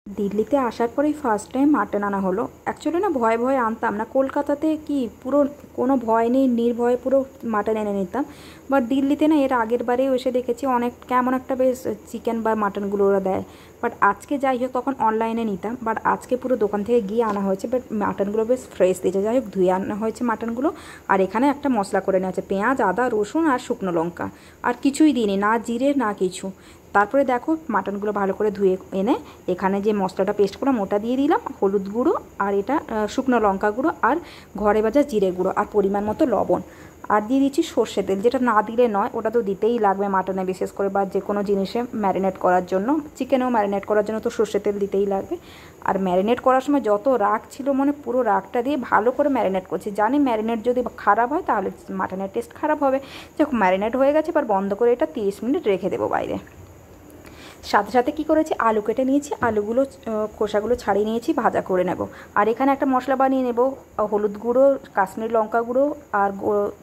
দিল্লিতে আসার পরেই ফার্স্ট টাইম মাটন আনা হলো। অ্যাকচুয়ালি না ভয়ে ভয়ে আনতাম না, কলকাতাতে কি পুরো কোনো ভয় নেই, নির্ভয়ে পুরো মাটন এনে নিতাম। বাট দিল্লিতে না এর আগের বারেও এসে দেখেছি অনেক কেমন একটা বেশ চিকেন বা মাটনগুলো ওরা দেয়। বাট আজকে যাই হোক তখন অনলাইনে নিতাম, বাট আজকে পুরো দোকান থেকে গিয়ে আনা হয়েছে। বাট মাটনগুলো বেশ ফ্রেশ দিয়েছে, যাই হোক ধুয়ে আনা হয়েছে মাটনগুলো। আর এখানে একটা মশলা করে নেওয়া হচ্ছে, পেঁয়াজ, আদা, রসুন আর শুকনো লঙ্কা, আর কিছুই দিইনি, না জিরে না কিছু। তারপরে দেখো মাটনগুলো ভালো করে ধুয়ে এনে এখানে যে মশলাটা পেস্ট করলাম ওটা দিয়ে দিলাম, হলুদ গুঁড়ো আর এটা শুকনো লঙ্কা গুঁড়ো আর ঘরে ভাজা জিরে গুঁড়ো আর পরিমাণ মতো লবণ, আর দিয়ে দিচ্ছি সর্ষে তেল, যেটা না দিলে নয়, ওটা তো দিতেই লাগবে মাটনে বিশেষ করে, বা যে কোনো জিনিসে ম্যারিনেট করার জন্য, চিকেনেও ম্যারিনেট করার জন্য তো সর্ষে তেল দিতেই লাগবে। আর ম্যারিনেট করার সময় যত রাগ ছিল মানে পুরো রাগটা দিয়ে ভালো করে ম্যারিনেট করছি, জানি ম্যারিনেট যদি খারাপ হয় তাহলে মাটনের টেস্ট খারাপ হবে। যখন ম্যারিনেট হয়ে গেছে এবার বন্ধ করে এটা 30 মিনিট রেখে দেবো বাইরে। সাথে সাথে কী করেছি, আলু কেটে নিয়েছি, আলুগুলো খোসাগুলো ছাড়িয়ে নিয়েছি, ভাজা করে নেব। আর এখানে একটা মশলা বানিয়ে নেব, হলুদ গুঁড়ো, কাশ্মীরি লঙ্কা গুঁড়ো আর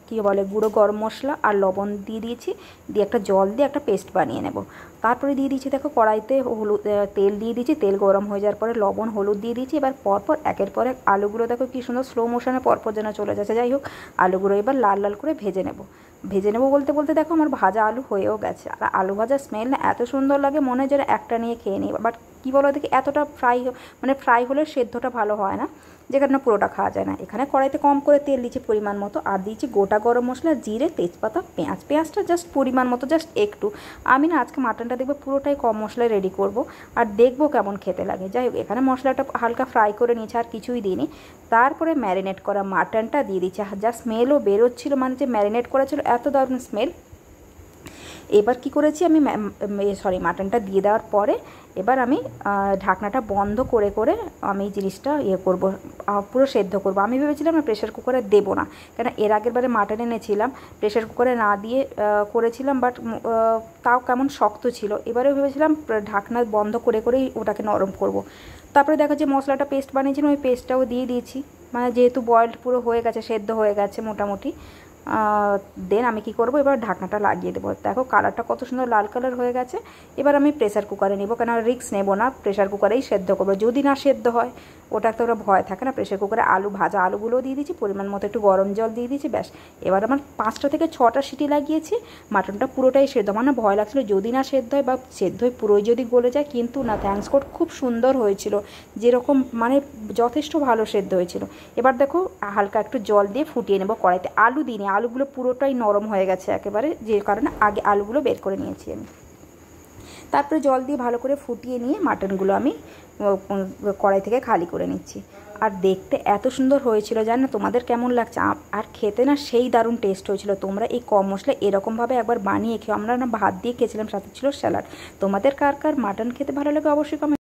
কী বলে গুঁড়ো গরম মশলা আর লবণ দিয়ে দিয়েছি, দিয়ে একটা জল দিয়ে একটা পেস্ট বানিয়ে নেব। তারপরে দিয়ে দিয়েছি দেখো কড়াইতে হলুদ তেল দিয়ে দিয়েছি, তেল গরম হয়ে যাওয়ার পরে লবণ হলুদ দিয়ে দিয়েছি। এবার পরপর একের পর এক আলুগুলো দেখো কী সুন্দর স্লো মোশনে পরপর যেন চলে যাচ্ছে। যাই হোক আলুগুলো এবার লাল লাল করে ভেজে নেব। ভেজে নেবো বলতে বলতে দেখো আমার ভাজা আলু হয়েও গেছে। আর আলু ভাজার স্মেল না এত সুন্দর লাগে, মনে হয় যেন একটা নিয়ে খেয়ে নিই। বাট কী বলো দেখি, এতটা ফ্রাই হলে সেদ্ধটা ভালো হয় না, যে কারণে পুরোটা খাওয়া যায় না। এখানে কড়াইতে কম করে তেল দিচ্ছি পরিমাণ মতো, আর দিয়েছি গোটা গরম মশলা, জিরে, তেজপাতা, পেঁয়াজটা জাস্ট পরিমাণ মতো, জাস্ট একটু। আমি না আজকে মাটনটা দেখবো পুরোটাই কম মশলায় রেডি করব, আর দেখবো কেমন খেতে লাগে। যাই হোক এখানে মশলাটা হালকা ফ্রাই করে নিয়েছি, আর কিছুই দিইনি। তারপরে ম্যারিনেট করা মাটনটা দিয়ে দিচ্ছি, যা স্মেলও বেরোচ্ছিলো, মানে যে ম্যারিনেট করা ছিল এত দারুণ স্মেল। এবার কি করেছি আমি, মাটনটা দিয়ে দেওয়ার পরে এবার আমি ঢাকনাটা বন্ধ করে করে আমি জিনিসটা করব, পুরো সেদ্ধ করব। আমি ভেবেছিলাম না প্রেশার কুকারে দেবো না, কেন এর আগের বারে মাটন এনেছিলাম প্রেশার কুকারে না দিয়ে করেছিলাম, বাট তাও কেমন শক্ত ছিল। এবারেও ভেবেছিলাম ঢাকনা বন্ধ করে করেই ওটাকে নরম করব। তারপরে দেখা যে মশলাটা পেস্ট বানিয়েছিলাম ওই পেস্টটাও দিয়ে দিয়েছি, মানে যেহেতু বয়েলড পুরো হয়ে গেছে, সেদ্ধ হয়ে গেছে মোটামুটি। দেন আমি কি করব, এবার ঢাকনাটা লাগিয়ে দেবো। দেখো কালারটা কত সুন্দর লাল কালার হয়ে গেছে। এবার আমি প্রেসার কুকারে নেবো, কেন রিস্ক নেবো না, প্রেসার কুকারেই সেদ্ধ করবো। যদি না সেদ্ধ হয় ওটা তো ওরা ভয় থাকে না। প্রেসার কুকারে ভাজা আলুগুলোও দিয়ে দিয়েছি, পরিমাণ মতো একটু গরম জল দিয়ে দিয়েছি, ব্যাস। এবার আমার 5টা থেকে 6টা সিটি লাগিয়েছি, মাটনটা পুরোটাই সেদ্ধ। আমার না ভয় লাগছিলো যদি না সেদ্ধ হয়, বা সেদ্ধ হয়ে পুরোই যদি গলে যায়, কিন্তু না, থ্যাঙ্কস গড খুব সুন্দর হয়েছিল, যেরকম মানে যথেষ্ট ভালো সেদ্ধ হয়েছিল। এবার দেখো হালকা একটু জল দিয়ে ফুটিয়ে নেবো কড়াইতে। আলু দিইনি, আলুগুলো পুরোটাই নরম হয়ে গেছে একেবারে, যে কারণে আগে আলুগুলো বের করে নিয়েছি আমি। তারপরে জল দিয়ে ভালো করে ফুটিয়ে নিয়ে মাটনগুলো আমি কড়াই থেকে খালি করে নিচ্ছি। আর দেখতে এত সুন্দর হয়েছিল, জানো না তোমাদের কেমন লাগছে, আর খেতে না সেই দারুণ টেস্ট হয়েছিল। তোমরা এই কম মশলা এরকমভাবে একবার বানিয়ে খেও। আমরা না ভাত দিয়ে খেয়েছিলাম, সাথে ছিল স্যালাড। তোমাদের কার কার মাটন খেতে ভালো লাগে অবশ্যই কমেন্ট